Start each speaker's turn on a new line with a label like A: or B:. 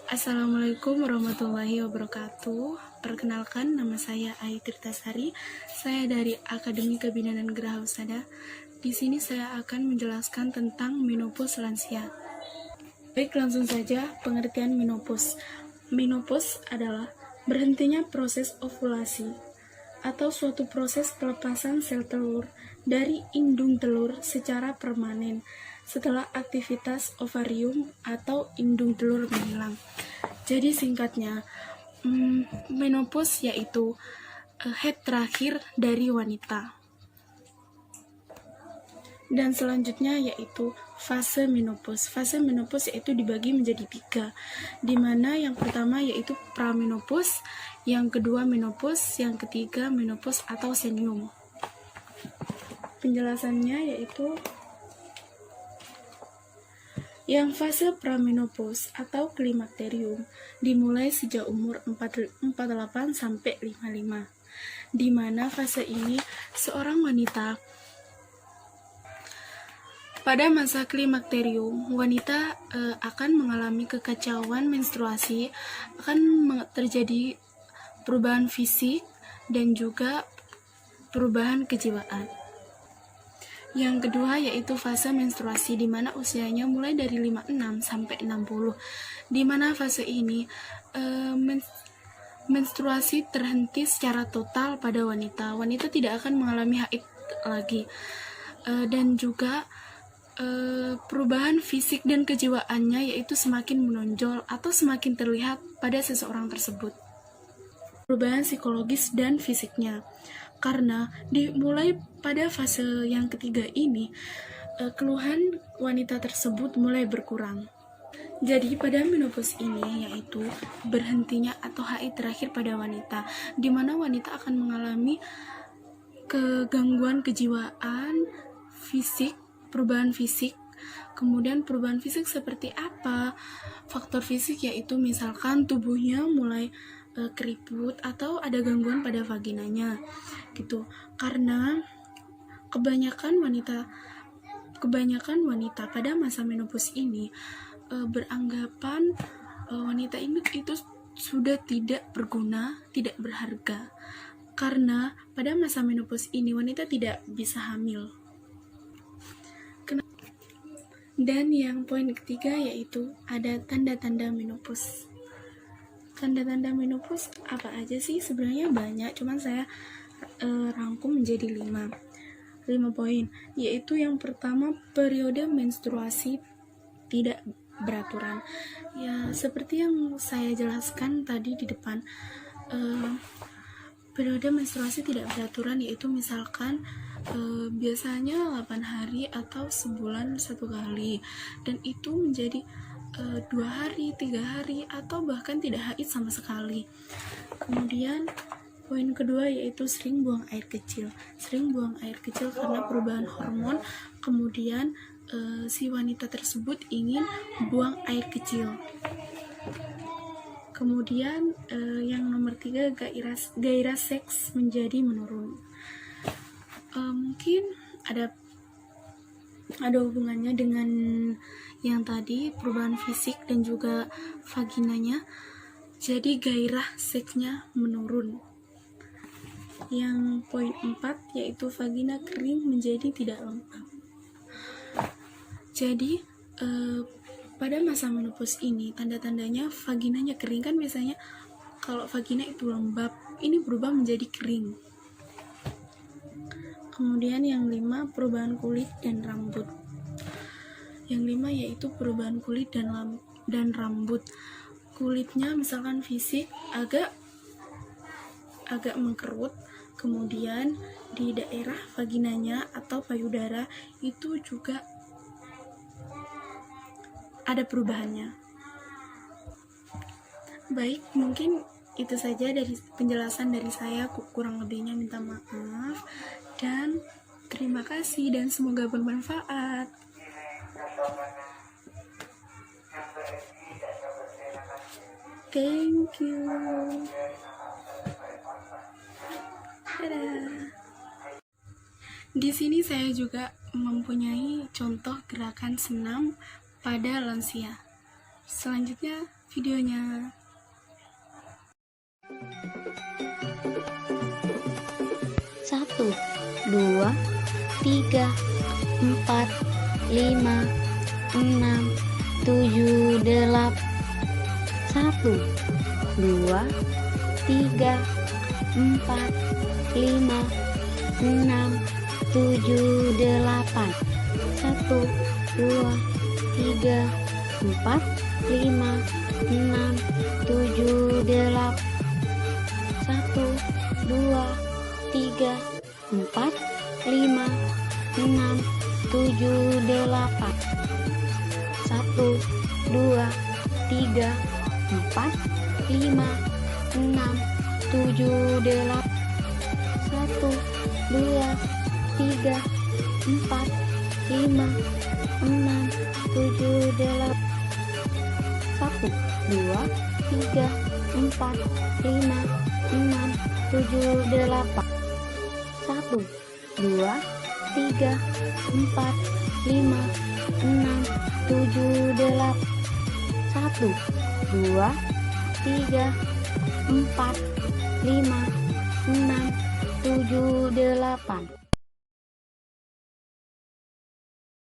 A: Assalamualaikum warahmatullahi wabarakatuh. Perkenalkan, nama saya Ai Tirtasari. Saya dari Akademi Kebidanan Geraha Husada. Di sini saya akan menjelaskan tentang menopause lansia. Baik, langsung saja pengertian menopause. Menopause adalah berhentinya proses ovulasi atau suatu proses pelepasan sel telur dari indung telur secara permanen setelah aktivitas ovarium atau indung telur menghilang. Jadi singkatnya, menopause yaitu head terakhir dari wanita. Dan selanjutnya yaitu fase menopause. Fase menopause yaitu dibagi menjadi 3, di mana yang pertama yaitu pramenopause, yang kedua menopause, yang ketiga menopause atau senium. Penjelasannya yaitu yang fase pramenopause atau klimakterium dimulai sejak umur 48 sampai 55, di mana fase ini seorang wanita pada masa klimakterium, wanita akan mengalami kekacauan menstruasi, akan terjadi perubahan fisik dan juga perubahan kejiwaan. Yang kedua yaitu fase menstruasi, di mana usianya mulai dari 56 sampai 60, di mana fase ini menstruasi terhenti secara total pada wanita. Wanita tidak akan mengalami haid lagi, dan juga perubahan fisik dan kejiwaannya yaitu semakin menonjol atau semakin terlihat pada seseorang tersebut. Perubahan psikologis dan fisiknya, karena dimulai pada fase yang ketiga ini, keluhan wanita tersebut mulai berkurang. Jadi pada menopause ini yaitu berhentinya atau haid terakhir pada wanita, di mana wanita akan mengalami kegangguan kejiwaan, fisik, perubahan fisik. Kemudian perubahan fisik seperti apa? Faktor fisik yaitu misalkan tubuhnya mulai keriput atau ada gangguan pada vaginanya gitu, karena kebanyakan wanita pada masa menopause ini beranggapan wanita ini itu sudah tidak berguna, tidak berharga, karena pada masa menopause ini wanita tidak bisa hamil. Dan yang poin ketiga yaitu ada tanda-tanda menopause. Tanda-tanda menopause apa aja sih? Sebenarnya banyak, cuman saya rangkum menjadi 5 poin, yaitu yang pertama periode menstruasi tidak beraturan. Ya, seperti yang saya jelaskan tadi di depan, periode menstruasi tidak beraturan yaitu misalkan biasanya 8 hari atau sebulan 1 kali, dan itu menjadi 2 hari, 3 hari, atau bahkan tidak haid sama sekali. Kemudian poin kedua yaitu sering buang air kecil. Sering buang air kecil karena perubahan hormon, kemudian si wanita tersebut ingin buang air kecil. Kemudian yang nomor 3, gairah seks menjadi menurun. Mungkin ada hubungannya dengan yang tadi, perubahan fisik dan juga vaginanya. Jadi gairah seksnya menurun. Yang poin 4 yaitu vagina kering menjadi tidak lengkap. Jadi pada masa menopause ini tanda-tandanya vaginanya kering, kan biasanya kalau vagina itu lembab, ini berubah menjadi kering. Kemudian yang 5, perubahan kulit dan rambut. Yang 5 yaitu perubahan kulit dan rambut. Kulitnya misalkan fisik agak mengkerut, kemudian di daerah vaginanya atau payudara itu juga ada perubahannya. Baik, mungkin itu saja dari penjelasan dari saya, kurang lebihnya minta maaf, dan terima kasih dan semoga bermanfaat. Thank you. Dadah. Di sini saya juga mempunyai contoh gerakan senam pada lansia. Selanjutnya videonya.
B: 1, 2, 3, 4, 5, 6, 7, 8. 1, 2, 3, 4, 5, 6, 7, 8. 1, 2, 3, 4, 5, 6, 7, 8. 1, 2, 3, 4, 5, 6, 7, 8. 1, 2, 3, 4, 5, 6, 7, 8. 1, 2, 3, 4, 5, 6, 7, 8. 1, 2, 3, 4, 5, 6, 7, 8. 1, 2, 3, 4, 5, 6, 7, 8. 1, 2, 3, 4, 5, 6, 7, 8.